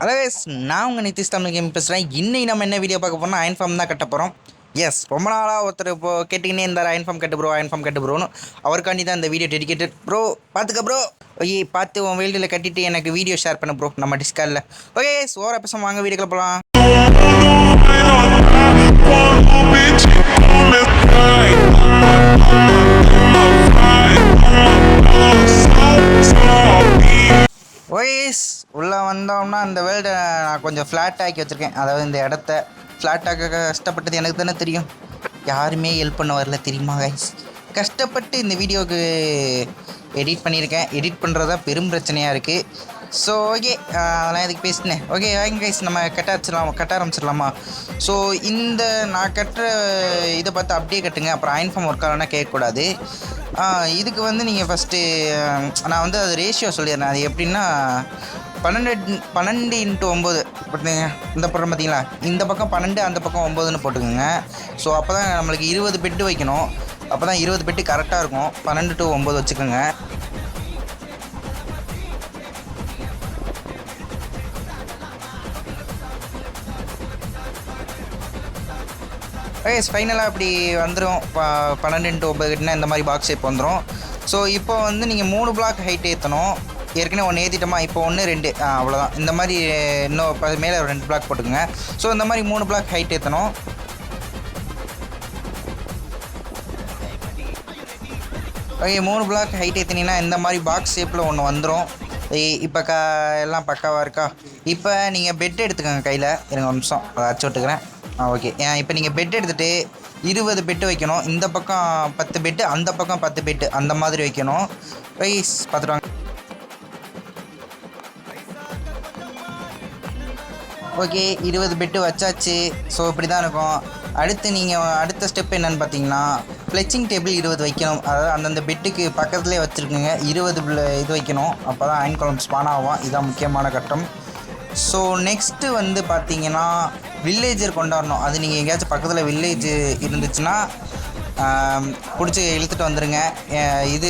Hello guys, நான் உங்கள் Nitish Tamil game பேசுகிறேன். இன்னைக்கு நம்ம என்ன வீடியோ பார்க்க போகிறோம்னா அயன் ஃபார்ம் தான் கட்ட போகிறோம். எஸ், ரொம்ப நாளாக ஒருத்தர் இப்போ கேட்டிங்கன்னே இருந்தார், அயன் ஃபார்ம் கட்டு ப்ரோ, அயன் ஃபார்ம் கட்டு ப்ரோன்னு. அவருக்காண்டி தான் இந்த வீடியோ டெடிக்கேட்டட். ப்ரோ பார்த்துக்க ப்ரோ, ஓகே பார்த்து உன் வேல்டில் கட்டிட்டு எனக்கு வீடியோ ஷேர் பண்ண ப்ரோ நம்ம டிஸ்கார்டில். ஓகே ஓர பேசாம வாங்க வீடியோக்குள்ள போகலாம். ஓஎஸ் உள்ளே வந்தோம்னா இந்த வேர்ல்டை நான் கொஞ்சம் ஃப்ளாட் ஆக்கி வச்சுருக்கேன். அதாவது இந்த இடத்த ஃப்ளாட் ஆக்க கஷ்டப்பட்டது எனக்கு தானே தெரியும். யாருமே ஹெல்ப் பண்ண வரல தெரியுமா கைஸ். கஷ்டப்பட்டு இந்த வீடியோவுக்கு எடிட் பண்ணியிருக்கேன். எடிட் பண்ணுறது தான் பெரும் பிரச்சனையாக இருக்குது. ஸோ ஓகே, அதெல்லாம் எதுக்கு பேசினேன். ஓகே வாங்க கைஸ், நம்ம கட்ட ஆரம்பிச்சிடலாமா? ஸோ இந்த நான் கட்டுற இதை பார்த்து அப்படியே கட்டுங்க. அப்புறம் அயன் ஃபார்ம் ஒர்க் ஆகலன்னா கேட்கக்கூடாது. இதுக்கு வந்து நீங்கள் ஃபஸ்ட்டு நான் வந்து அது ரேஷியோ சொல்லிடுறேன். அது எப்படின்னா 12x9 போட்டுங்க. இந்த பக்கம் பார்த்தீங்களா, இந்த பக்கம் 12, அந்த பக்கம் 9ன்னு போட்டுக்கோங்க. ஸோ அப்போ தான் நம்மளுக்கு 20 பெட்டு வைக்கணும். அப்போ தான் 20 பெட்டு கரெக்டாக இருக்கும். 12 to 9 வச்சுக்கோங்க. ஃபைனலாக அப்படி வந்துடும். 12 to 9 கிட்டனா இந்த மாதிரி பாக்ஸ் ஷேப் வந்துடும். ஸோ இப்போ வந்து நீங்கள் 3 பிளாக் ஹைட் ஏற்றணும். ஏற்கனவே 1 ஏற்றிட்டோமா, இப்போ 1 2 அவ்வளோதான். இந்த மாதிரி இன்னும் மேலே 2 பிளாக் போட்டுக்கோங்க. ஸோ இந்த மாதிரி 3 பிளாக் ஹைட் ஏற்றணும். ஓகே 3 பிளாக் ஹைட் ஏற்றினீங்கன்னா இந்த மாதிரி பாக்ஸ் ஷேப்பில் ஒன்று வந்துடும். இப்போ எல்லாம் பக்காவாக இருக்கா? இப்போ நீங்கள் பெட் எடுத்துக்கோங்க கையில். இருங்க ஒரு நிமிஷம், அதை அடிச்சு விட்டுக்கிறேன். ஓகே, இப்போ நீங்கள் பெட் எடுத்துகிட்டு 20 பெட்டு வைக்கணும். இந்த பக்கம் 10 பெட்டு, அந்த பக்கம் 10 பெட்டு, அந்த மாதிரி வைக்கணும். ரைஸ் பார்த்துட்டு வாங்க. ஓகே 20 பெட்டு வச்சாச்சு. ஸோ இப்படி தான் இருக்கும். அடுத்த ஸ்டெப் என்னென்னு பார்த்தீங்கன்னா, ஃப்ளெச்சிங் டேபிள் 20 வைக்கணும். அதாவது அந்தந்த பெட்டுக்கு பக்கத்துலேயே வச்சுருக்குங்க. 20 இது வைக்கணும். அப்போ தான் அயன் காலம் ஸ்பான் ஆகும். இதுதான் முக்கியமான கட்டம். ஸோ நெக்ஸ்ட்டு வந்து பார்த்தீங்கன்னா வில்லேஜர் கொண்டாடணும். அது நீங்கள் எங்கேயாச்சும் பக்கத்தில் வில்லேஜ் இருந்துச்சுன்னா பிடிச்சி இழுத்துட்டு வந்துடுங்க. இது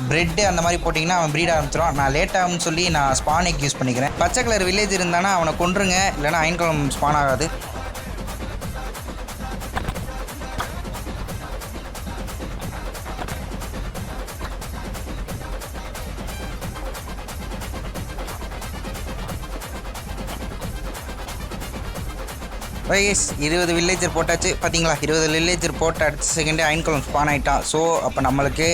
ப்ரெட்டு அந்த மாதிரி போட்டிங்கன்னா அவன் ப்ரீட் ஆரம்பிச்சிடும். நான் லேட் ஆகும்னு சொல்லி நான் ஸ்பான் எக் யூஸ் பண்ணிக்கிறேன். பச்சை கலர் வில்லேஜ் இருந்தானா அவனை கொன்றுங்க, இல்லைனா அயன் காலம் ஸ்பான் ஆகாது. ரைஸ் 20 வில்லேஜர் போட்டாச்சு. பார்த்தீங்களா, 20 வில்லேஜர் போட்டு அடுத்த செகண்டே அயன் குளம் ஸ்பான் ஆகிட்டான். ஸோ அப்போ நம்மளுக்கு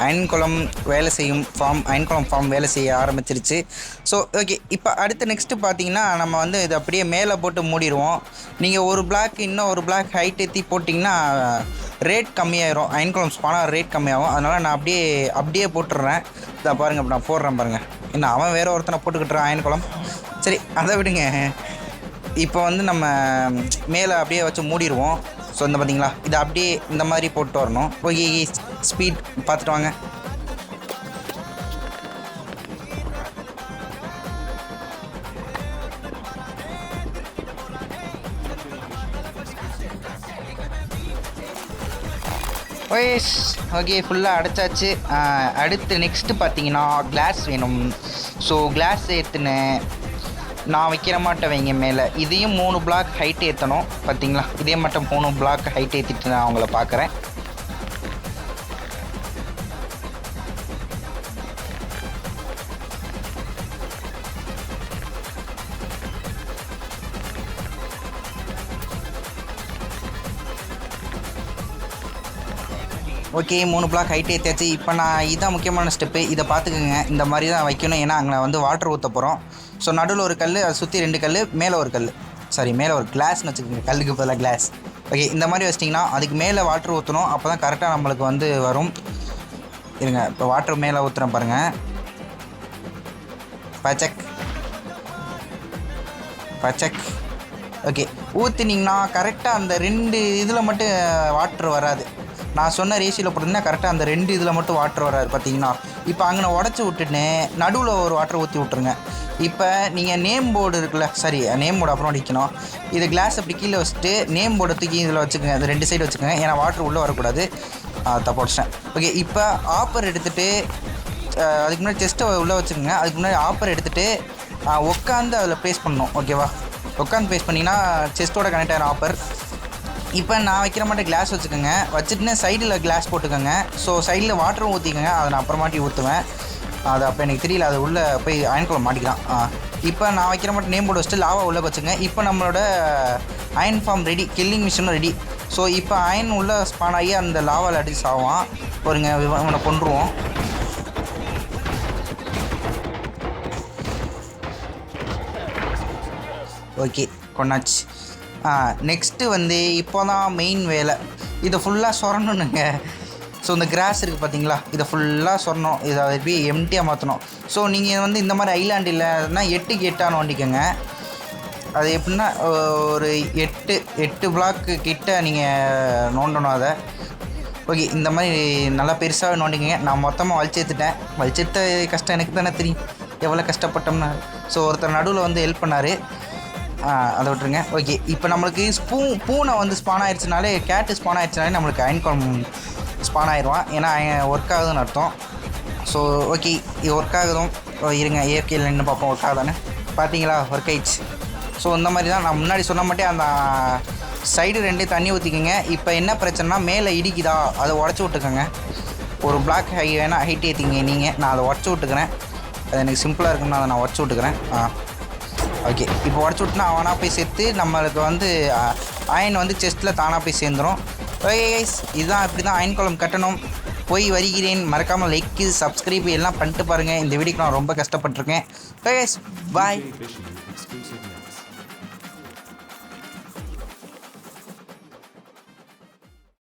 அயன் குளம் வேலை செய்யும் அயன் குளம் ஃபார்ம் வேலை செய்ய ஆரம்பிச்சிருச்சு. ஸோ ஓகே, இப்போ அடுத்து நெக்ஸ்ட்டு பார்த்தீங்கன்னா நம்ம வந்து இது அப்படியே மேலே போட்டு மூடிடுவோம். நீங்கள் ஒரு பிளாக் இன்னும் ஒரு பிளாக் ஹைட் ஏற்றி போட்டிங்கன்னா ரேட் கம்மியாயிரும். அயன் குளம் ஸ்பானாக ரேட் கம்மியாகும். அதனால் நான் அப்படியே போட்டுடுறேன். இதை பாருங்கள், அப்போ நான் போடுறேன் பாருங்கள். இன்னும் அவன் வேறு ஒருத்தனை போட்டுக்கிட்டுறான் அயன் குளம். சரி அதை விடுங்க. இப்போ வந்து நம்ம மேலே அப்படியே வச்சு மூடிடுவோம். ஸோ இந்த பார்த்தீங்களா, இதை அப்படியே இந்த மாதிரி போட்டு வரணும். ஓகே ஸ்பீட் பார்த்துட்டு வாங்க. ஓகே ஃபுல்லாக அடைச்சாச்சு. அடுத்து நெக்ஸ்ட்டு பார்த்தீங்கன்னா கிளாஸ் வேணும். ஸோ கிளாஸ் ஏற்றுனேன். நான் வைக்கிற மாட்டேன் வைங்க மேலே. இதையும் 3 பிளாக் ஹைட் ஏற்றணும். பார்த்தீங்களா, இதே மட்டும் 3 பிளாக் ஹைட் ஏற்றிட்டு நான் அவங்கள பார்க்குறேன். ஓகே 3 பிளாக் ஹைட் ஏற்றியாச்சு. இப்போ நான் இதுதான் முக்கியமான ஸ்டெப்பு. இதை பார்த்துக்குங்க. இந்த மாதிரி தான் வைக்கணும். ஏன்னா அங்கே வந்து வாட்டர் ஊற்ற போகிறோம். ஸோ நடுவில் ஒரு கல், அதை சுற்றி 2 கல், மேலே ஒரு கல், மேலே ஒரு கிளாஸ்னு வச்சுக்கோங்க. கல்லுக்கு பதிலாக கிளாஸ். ஓகே இந்த மாதிரி வச்சிட்டிங்கன்னா அதுக்கு மேலே வாட்டர் ஊற்றணும். அப்போ தான் கரெக்டாக நம்மளுக்கு வந்து வரும். இருங்க, இப்போ வாட்டர் மேலே ஊற்றுறேன் பாருங்கள். பச்சக் ஓகே ஊற்றினீங்கன்னா கரெக்டாக அந்த 2 இதில் மட்டும் வாட்டர் வராது. நான் சொன்ன ரேஷியோவில் போட்டிங்கன்னா கரெக்டாக அந்த 2 இதில் மட்டும் வாட்டர் வராது. பார்த்தீங்கன்னா இப்போ அங்கே உடச்சி விட்டுட்டு நடுவில் ஒரு வாட்டர் ஊற்றி விட்ருங்க. இப்போ நீங்கள் நேம் போர்டு இருக்குல்ல, நேம் போர்டு அப்புறம் அடிக்கணும். இது கிளாஸ் அப்படி கீழே வச்சுட்டு நேம் போர்டை தூக்கி இதில் வச்சுக்கோங்க. அது 2 சைடு வச்சுக்கோங்க. ஏன்னா வாட்டர் உள்ளே வரக்கூடாது. தப்போடிச்சிட்டேன். ஓகே இப்போ ஆப்பர் எடுத்துகிட்டு அதுக்கு முன்னாடி செஸ்ட்டை உள்ளே வச்சுக்கோங்க. அதுக்கு முன்னாடி ஆப்பர் எடுத்துகிட்டு உட்காந்து அதில் ப்ளேஸ் பண்ணணும். ஓகேவா, உட்காந்து ப்ளேஸ் பண்ணிங்கன்னா செஸ்ட்டோட கனெக்ட் ஆகிற ஆப்பர். இப்போ நான் வைக்கிற மாட்டேன் கிளாஸ் வச்சுக்கோங்க, வச்சுட்டுன்னு சைடில் கிளாஸ் போட்டுக்கோங்க. ஸோ சைடில் வாட்டரும் ஊற்றிக்கோங்க, அதை நான் அப்புறமாட்டி ஊற்றுவேன். அது அப்போ எனக்கு தெரியல, அது உள்ளே போய் அயன் குளம் மாட்டிக்கிறான். இப்போ நான் வைக்கிற மட்டும் நேம் போர்டு வச்சுட்டு லாவா உள்ளே வச்சுங்க. இப்போ நம்மளோட அயன் ஃபார்ம் ரெடி, கில்லிங் மிஷினும் ரெடி. ஸோ இப்போ அயன் உள்ளே ஸ்பான் ஆகி அந்த லாவாவில் அடிச்சு சாவான். ஒருங்க இவனை கொண்டுருவோம். ஓகே, கொண்டாச்சு. நெக்ஸ்ட்டு வந்து இப்போ தான் மெயின் வேலை, இதை ஃபுல்லாக சொரணுங்க. ஸோ இந்த கிராஸ் இருக்குது பார்த்தீங்களா, இதை ஃபுல்லாக சொரணும், இதை எப்படி எம்டியாக மாற்றணும். ஸோ நீங்கள் வந்து இந்த மாதிரி ஐலாண்ட் இல்லைன்னா 8க்கு 8 நோண்டிக்கோங்க. அது எப்படின்னா ஒரு 8 பிளாக்கு கிட்ட நீங்கள் நோண்டணும் அதை. ஓகே, இந்த மாதிரி நல்லா பெருசாக நோண்டிக்கங்க. நான் மொத்தமாக வலிச்சேத்த கஷ்டம் எனக்கு தானே தெரியும், எவ்வளோ கஷ்டப்பட்டோம்னா. ஸோ ஒருத்தர் நடுவில் வந்து ஹெல்ப் பண்ணார், அதை விட்டுருங்க. ஓகே, இப்போ நம்மளுக்கு பூனை வந்து ஸ்பான் ஆயிடுச்சுனாலே, கேட்டு ஸ்பான் ஆயிடுச்சுனாலே நம்மளுக்கு அயன் குளம் ஸ்பான் ஆயிடுவான். ஏன்னா ஒர்க் ஆகுதுன்னு அர்த்தம். ஸோ ஓகே, இது ஒர்க் ஆகுதும். இருங்க ஏற்கையில் நின்று பார்ப்போம் ஒர்க் ஆகுதானே. பார்த்தீங்களா, ஒர்க் ஆயிடுச்சு. ஸோ இந்த மாதிரி தான் நான் முன்னாடி சொன்ன மாட்டே அந்த சைடு 2 தண்ணி ஊற்றிக்கோங்க. இப்போ என்ன பிரச்சனைனா, மேலே இடிக்குதா அதை உடச்சி விட்டுக்கோங்க. ஒரு பிளாக் வேணால் ஹைட் ஏற்றிங்க நீங்கள், நான் அதை உடச்சி விட்டுக்கிறேன். அது எனக்கு சிம்பிளாக இருக்குன்னு அதை நான் உடச்சி விட்டுக்கிறேன். ஓகே, இப்போ உடச்சி விட்டுனா அவனாக போய் சேர்த்து நம்மளுக்கு வந்து அயன் வந்து செஸ்ட்டில் தானாக போய் சேர்ந்துடும். ஓகே கைஸ், இதுதான் இப்படி தான் அயன் குளம் கட்டணும். போய் வருகிறேன். மறக்காமல் லைக் சப்ஸ்கிரைப் எல்லாம் பண்ணிட்டு பாருங்கள். இந்த வீடியோக்கு நான் ரொம்ப கஷ்டப்பட்டிருக்கேன். ஓகே கைஸ், பாய்.